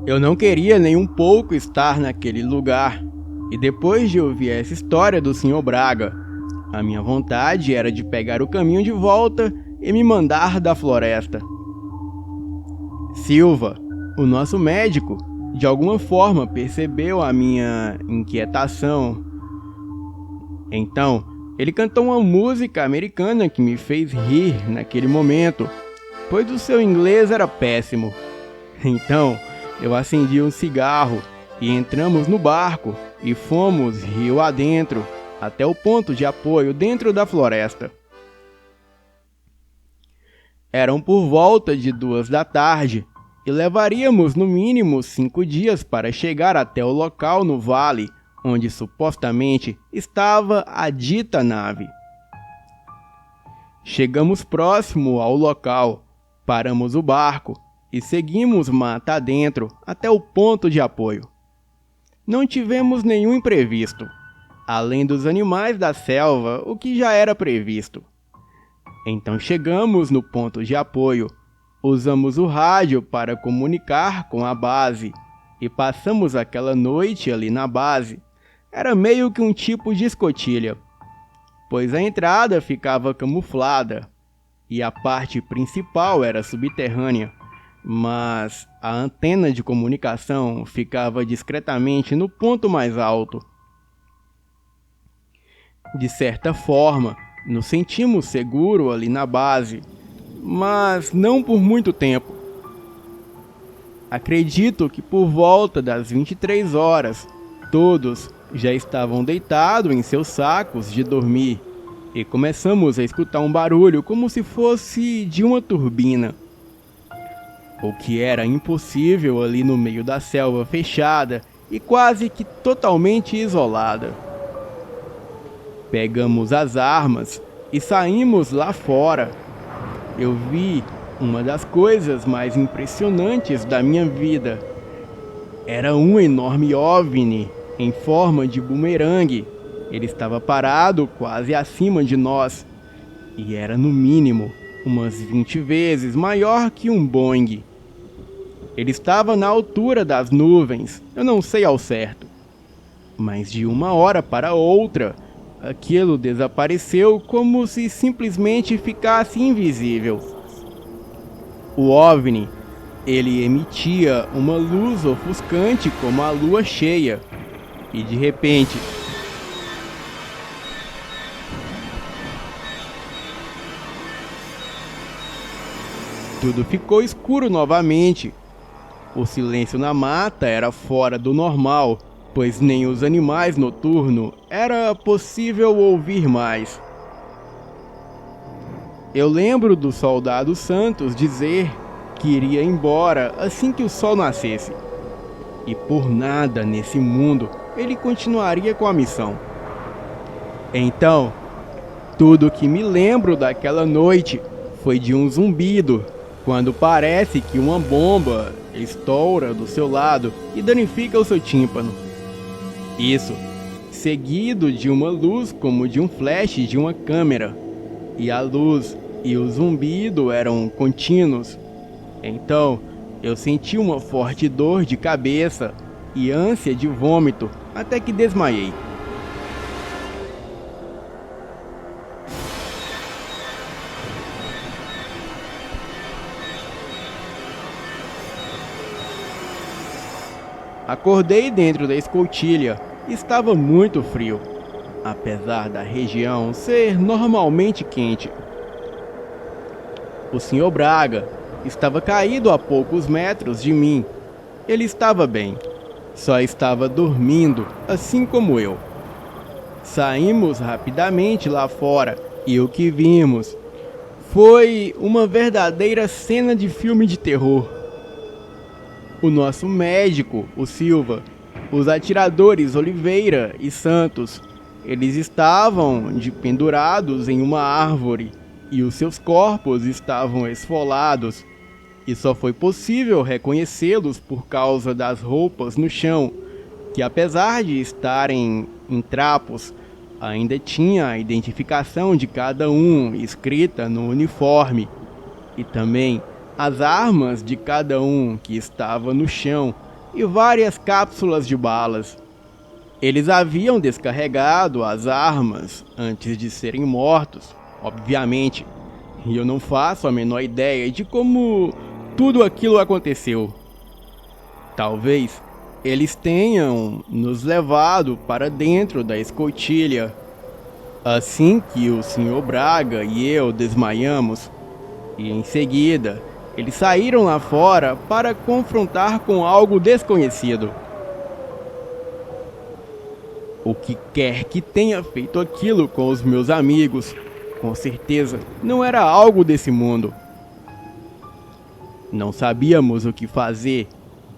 Eu não queria nem um pouco estar naquele lugar, e depois de ouvir essa história do Sr. Braga, a minha vontade era de pegar o caminho de volta e me mandar da floresta. Silva, o nosso médico, de alguma forma percebeu a minha inquietação. Então, ele cantou uma música americana que me fez rir naquele momento, pois o seu inglês era péssimo. Então, eu acendi um cigarro e entramos no barco e fomos rio adentro, até o ponto de apoio dentro da floresta. Eram por volta de 2 da tarde e levaríamos no mínimo 5 dias para chegar até o local no vale, onde supostamente estava a dita nave. Chegamos próximo ao local, paramos o barco e seguimos mata adentro até o ponto de apoio. Não tivemos nenhum imprevisto, além dos animais da selva, o que já era previsto. Então chegamos no ponto de apoio, usamos o rádio para comunicar com a base e passamos aquela noite ali na base. Era meio que um tipo de escotilha, pois a entrada ficava camuflada e a parte principal era subterrânea, mas a antena de comunicação ficava discretamente no ponto mais alto. De certa forma, nos sentimos seguros ali na base, mas não por muito tempo. Acredito que por volta das 23 horas, todos já estavam deitados em seus sacos de dormir e começamos a escutar um barulho como se fosse de uma turbina, o que era impossível ali no meio da selva fechada e quase que totalmente isolada. Pegamos as armas e saímos lá fora. Eu vi uma das coisas mais impressionantes da minha vida. Era um enorme OVNI em forma de bumerangue. Ele estava parado quase acima de nós e era no mínimo umas 20 vezes maior que um Boeing. Ele estava na altura das nuvens, eu não sei ao certo, mas de uma hora para outra, aquilo desapareceu como se simplesmente ficasse invisível. O OVNI, ele emitia uma luz ofuscante como a lua cheia, e de repente, tudo ficou escuro novamente. O silêncio na mata era fora do normal, pois nem os animais noturnos era possível ouvir mais. Eu lembro do soldado Santos dizer que iria embora assim que o sol nascesse. E por nada nesse mundo ele continuaria com a missão. Então, tudo que me lembro daquela noite foi de um zumbido, quando parece que uma bomba estoura do seu lado e danifica o seu tímpano. Isso, seguido de uma luz como de um flash de uma câmera. E a luz e o zumbido eram contínuos. Então, eu senti uma forte dor de cabeça e ânsia de vômito até que desmaiei. Acordei dentro da escotilha e estava muito frio, apesar da região ser normalmente quente. O Sr. Braga estava caído a poucos metros de mim. Ele estava bem, só estava dormindo, assim como eu. Saímos rapidamente lá fora e o que vimos foi uma verdadeira cena de filme de terror. O nosso médico, o Silva, os atiradores Oliveira e Santos, eles estavam pendurados em uma árvore e os seus corpos estavam esfolados, e só foi possível reconhecê-los por causa das roupas no chão, que apesar de estarem em trapos, ainda tinha a identificação de cada um escrita no uniforme, e também as armas de cada um que estava no chão e várias cápsulas de balas. Eles haviam descarregado as armas antes de serem mortos, obviamente, e eu não faço a menor ideia de como tudo aquilo aconteceu. Talvez eles tenham nos levado para dentro da escotilha. Assim que o Sr. Braga e eu desmaiamos, e em seguida eles saíram lá fora para confrontar com algo desconhecido. O que quer que tenha feito aquilo com os meus amigos, com certeza não era algo desse mundo. Não sabíamos o que fazer,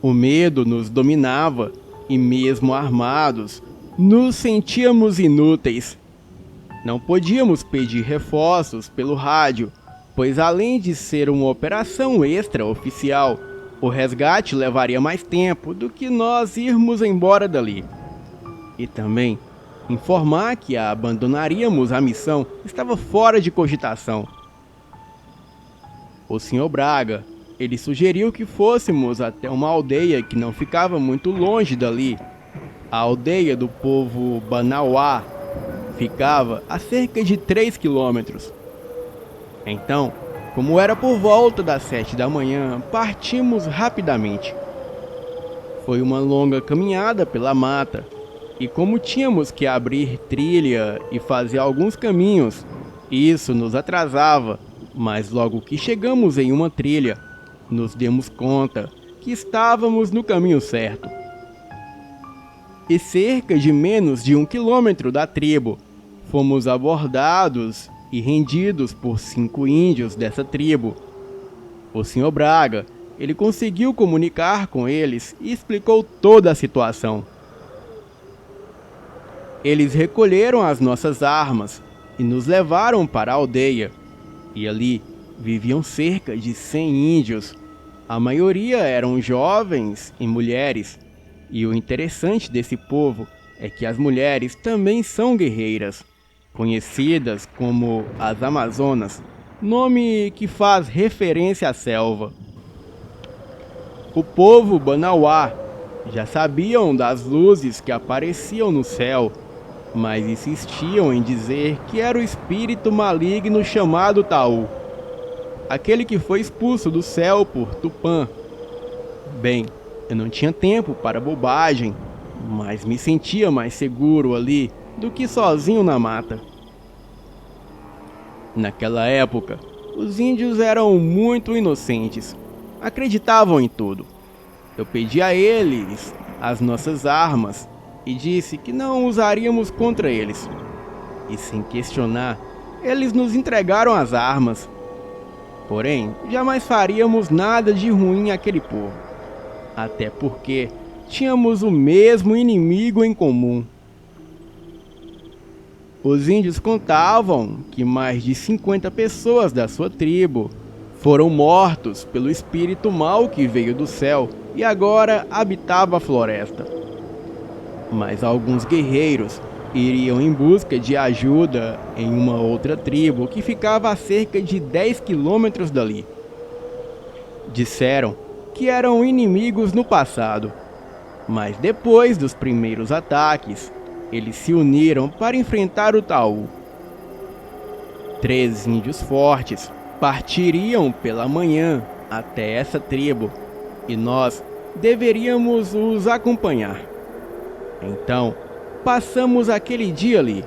o medo nos dominava e mesmo armados, nos sentíamos inúteis. Não podíamos pedir reforços pelo rádio, pois além de ser uma operação extraoficial, o resgate levaria mais tempo do que nós irmos embora dali. E também, informar que abandonaríamos a missão estava fora de cogitação. O Sr. Braga, ele sugeriu que fôssemos até uma aldeia que não ficava muito longe dali. A aldeia do povo Banauá ficava a cerca de 3 quilômetros. Então, como era por volta das 7 da manhã, partimos rapidamente. Foi uma longa caminhada pela mata, e como tínhamos que abrir trilha e fazer alguns caminhos, isso nos atrasava, mas logo que chegamos em uma trilha, nos demos conta que estávamos no caminho certo. E cerca de menos de 1 quilômetro da tribo, fomos abordados e rendidos por 5 índios dessa tribo. O Sr. Braga, ele conseguiu comunicar com eles e explicou toda a situação. Eles recolheram as nossas armas e nos levaram para a aldeia, e ali viviam cerca de 100 índios. A maioria eram jovens e mulheres, e o interessante desse povo é que as mulheres também são guerreiras, conhecidas como as Amazonas, nome que faz referência à selva. O povo Banauá já sabiam das luzes que apareciam no céu, mas insistiam em dizer que era o espírito maligno chamado Taú, aquele que foi expulso do céu por Tupã. Bem, eu não tinha tempo para bobagem, mas me sentia mais seguro ali do que sozinho na mata. Naquela época, os índios eram muito inocentes, acreditavam em tudo. Eu pedi a eles as nossas armas e disse que não usaríamos contra eles. E sem questionar, eles nos entregaram as armas. Porém, jamais faríamos nada de ruim àquele povo. Até porque tínhamos o mesmo inimigo em comum. Os índios contavam que mais de 50 pessoas da sua tribo foram mortos pelo espírito mau que veio do céu e agora habitava a floresta. Mas alguns guerreiros iriam em busca de ajuda em uma outra tribo que ficava a cerca de 10 quilômetros dali. Disseram que eram inimigos no passado, mas depois dos primeiros ataques, eles se uniram para enfrentar o Taú. 3 índios fortes partiriam pela manhã até essa tribo e nós deveríamos os acompanhar. Então, passamos aquele dia ali.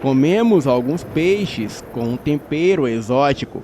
Comemos alguns peixes com um tempero exótico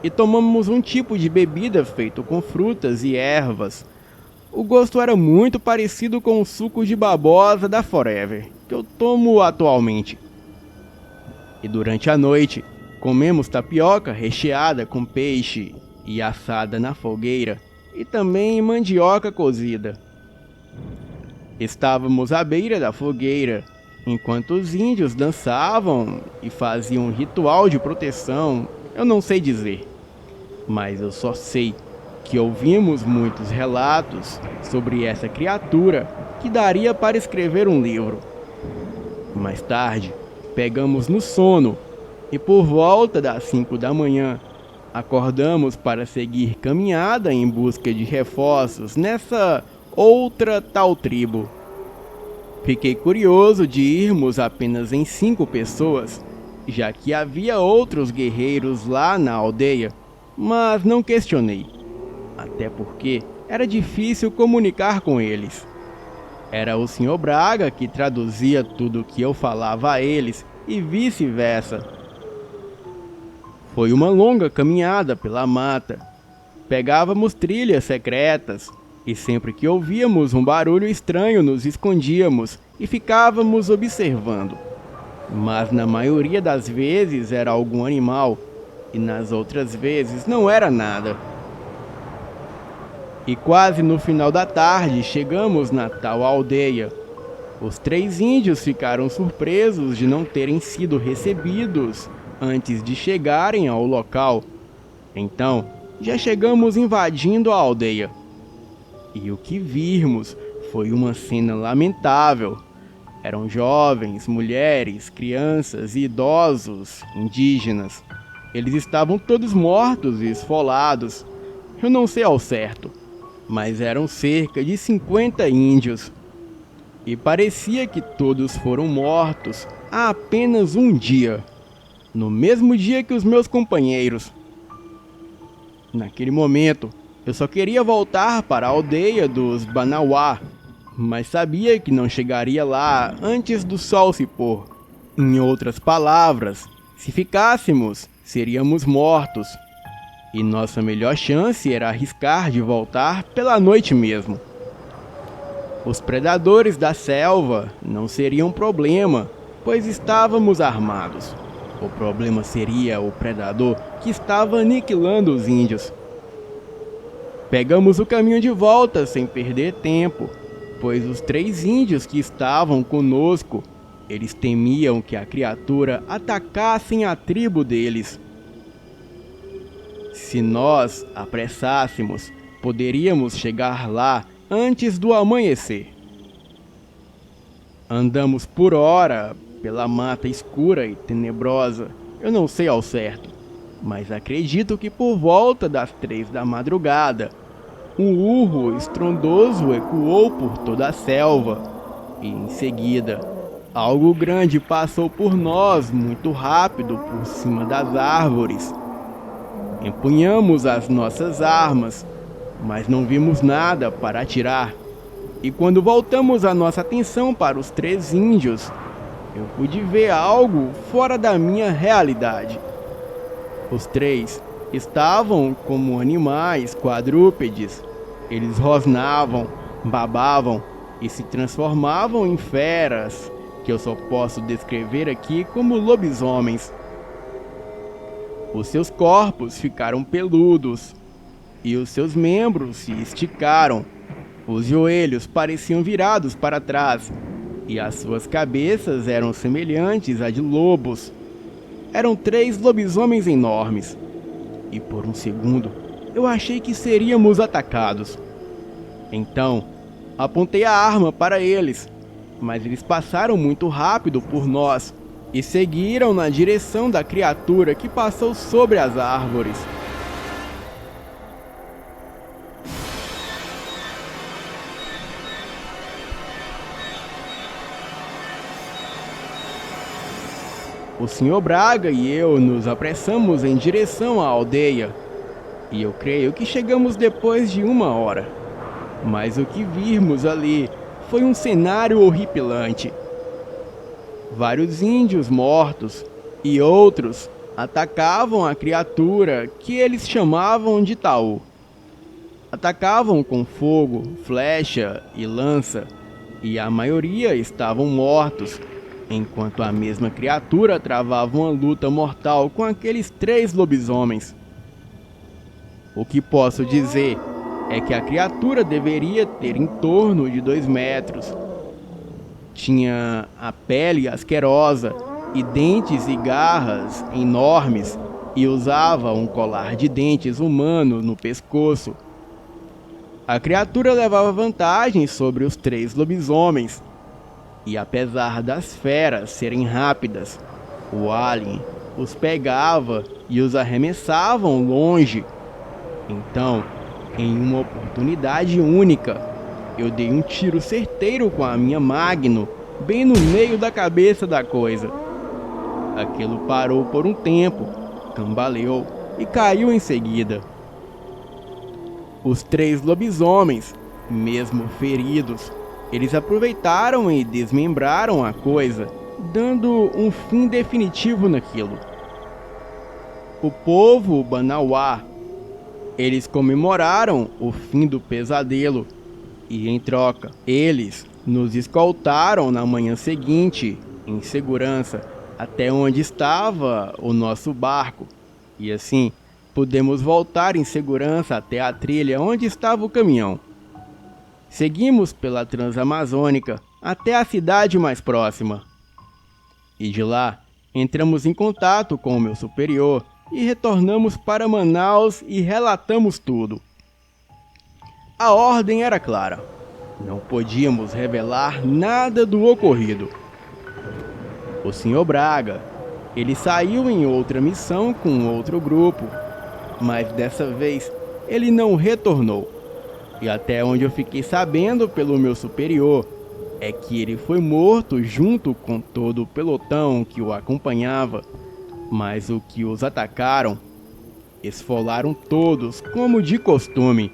e tomamos um tipo de bebida feito com frutas e ervas. O gosto era muito parecido com o suco de babosa da Forever, que eu tomo atualmente. E durante a noite, comemos tapioca recheada com peixe e assada na fogueira, e também mandioca cozida. Estávamos à beira da fogueira, enquanto os índios dançavam e faziam um ritual de proteção Eu não sei dizer, mas eu só sei que ouvimos muitos relatos sobre essa criatura que daria para escrever um livro. Mais tarde, pegamos no sono e por volta das 5 da manhã, acordamos para seguir caminhada em busca de reforços nessa outra tal tribo. Fiquei curioso de irmos apenas em 5 pessoas, já que havia outros guerreiros lá na aldeia, mas não questionei, até porque era difícil comunicar com eles. Era o Sr. Braga que traduzia tudo o que eu falava a eles e vice-versa. Foi uma longa caminhada pela mata. Pegávamos trilhas secretas e sempre que ouvíamos um barulho estranho nos escondíamos e ficávamos observando. Mas na maioria das vezes era algum animal e nas outras vezes não era nada. E quase no final da tarde chegamos na tal aldeia. Os 3 índios ficaram surpresos de não terem sido recebidos antes de chegarem ao local. Então, já chegamos invadindo a aldeia. E o que vimos foi uma cena lamentável. Eram jovens, mulheres, crianças e idosos indígenas. Eles estavam todos mortos e esfolados. Eu não sei ao certo, mas eram cerca de 50 índios. E parecia que todos foram mortos há apenas um dia, no mesmo dia que os meus companheiros. Naquele momento, eu só queria voltar para a aldeia dos Banauá, mas sabia que não chegaria lá antes do sol se pôr. Em outras palavras, se ficássemos, seríamos mortos. E nossa melhor chance era arriscar de voltar pela noite mesmo. Os predadores da selva não seriam problema, pois estávamos armados. O problema seria o predador que estava aniquilando os índios. Pegamos o caminho de volta sem perder tempo, pois os 3 índios que estavam conosco, eles temiam que a criatura atacasse a tribo deles. Se nós apressássemos, poderíamos chegar lá antes do amanhecer. Andamos por hora pela mata escura e tenebrosa. Eu não sei ao certo, mas acredito que por volta das 3 da madrugada, um urro estrondoso ecoou por toda a selva e em seguida, algo grande passou por nós muito rápido por cima das árvores. Empunhamos as nossas armas, mas não vimos nada para atirar. E quando voltamos a nossa atenção para os 3 índios, eu pude ver algo fora da minha realidade. Os 3 estavam como animais quadrúpedes. Eles rosnavam, babavam e se transformavam em feras, que eu só posso descrever aqui como lobisomens. Os seus corpos ficaram peludos e os seus membros se esticaram. Os joelhos pareciam virados para trás e as suas cabeças eram semelhantes a de lobos. Eram 3 lobisomens enormes e por um segundo eu achei que seríamos atacados. Então, apontei a arma para eles, mas eles passaram muito rápido por nós e seguiram na direção da criatura que passou sobre as árvores. O Sr. Braga e eu nos apressamos em direção à aldeia, e eu creio que chegamos depois de 1 hora. Mas o que vimos ali foi um cenário horripilante. Vários índios mortos e outros atacavam a criatura que eles chamavam de Taú. Atacavam com fogo, flecha e lança, e a maioria estavam mortos, enquanto a mesma criatura travava uma luta mortal com aqueles 3 lobisomens. O que posso dizer é que a criatura deveria ter em torno de 2 metros. Tinha a pele asquerosa e dentes e garras enormes, e usava um colar de dentes humano no pescoço. A criatura levava vantagem sobre os 3 lobisomens, e apesar das feras serem rápidas, o alien os pegava e os arremessavam longe. Então, em uma oportunidade única, eu dei um tiro certeiro com a minha Magnum bem no meio da cabeça da coisa. Aquilo parou por um tempo, cambaleou e caiu em seguida. Os 3 lobisomens, mesmo feridos, eles aproveitaram e desmembraram a coisa, dando um fim definitivo naquilo. O povo Banauá, eles comemoraram o fim do pesadelo e, em troca, eles nos escoltaram na manhã seguinte, em segurança, até onde estava o nosso barco, e assim pudemos voltar em segurança até a trilha onde estava o caminhão. Seguimos pela Transamazônica até a cidade mais próxima. E de lá, entramos em contato com o meu superior e retornamos para Manaus e relatamos tudo. A ordem era clara. Não podíamos revelar nada do ocorrido. O Sr. Braga, ele saiu em outra missão com outro grupo, mas dessa vez ele não retornou. E até onde eu fiquei sabendo pelo meu superior, é que ele foi morto junto com todo o pelotão que o acompanhava, mas o que os atacaram, esfolaram todos como de costume.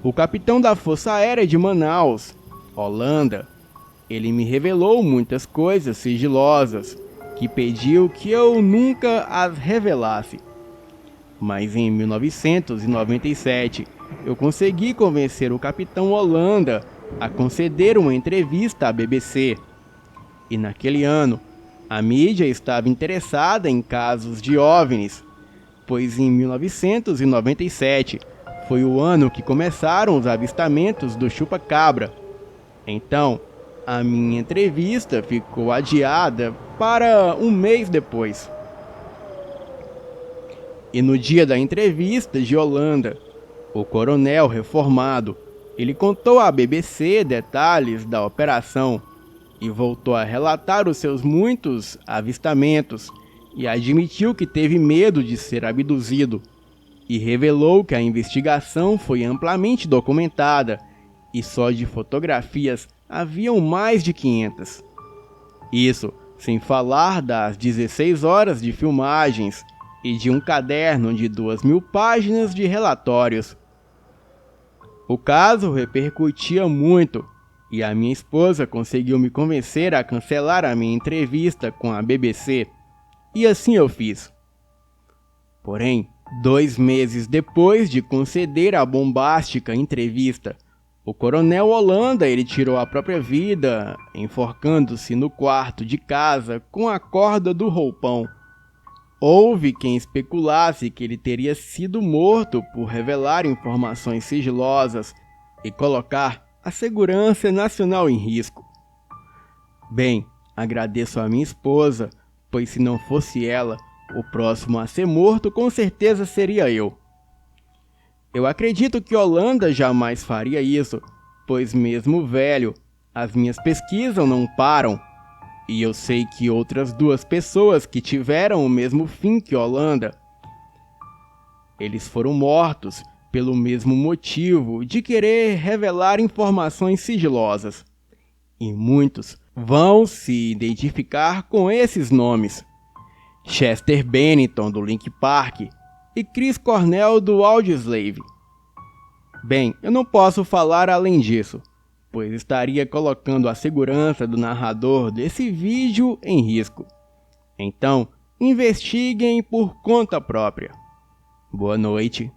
O capitão da Força Aérea de Manaus, Holanda, ele me revelou muitas coisas sigilosas, que pediu que eu nunca as revelasse. Mas em 1997, eu consegui convencer o capitão Holanda a conceder uma entrevista à BBC. E naquele ano, a mídia estava interessada em casos de OVNIs, pois em 1997 foi o ano que começaram os avistamentos do chupa-cabra. Então, a minha entrevista ficou adiada para um mês depois. E no dia da entrevista de Holanda, o coronel reformado, ele contou à BBC detalhes da operação e voltou a relatar os seus muitos avistamentos e admitiu que teve medo de ser abduzido e revelou que a investigação foi amplamente documentada e só de fotografias haviam mais de 500. Isso sem falar das 16 horas de filmagens e de um caderno de 2.000 páginas de relatórios. O caso repercutia muito e a minha esposa conseguiu me convencer a cancelar a minha entrevista com a BBC, e assim eu fiz. Porém, 2 meses depois de conceder a bombástica entrevista, o coronel Holanda ele tirou a própria vida, enforcando-se no quarto de casa com a corda do roupão. Houve quem especulasse que ele teria sido morto por revelar informações sigilosas e colocar a segurança nacional em risco. Bem, agradeço a minha esposa, pois se não fosse ela, o próximo a ser morto com certeza seria eu. Eu acredito que Holanda jamais faria isso, pois mesmo velho, as minhas pesquisas não param. E eu sei que outras 2 pessoas que tiveram o mesmo fim que Holanda, eles foram mortos pelo mesmo motivo de querer revelar informações sigilosas. E muitos vão se identificar com esses nomes: Chester Bennington, do Linkin Park, e Chris Cornell, do Audioslave. Bem, eu não posso falar além disso, pois estaria colocando a segurança do narrador desse vídeo em risco. Então, investiguem por conta própria. Boa noite.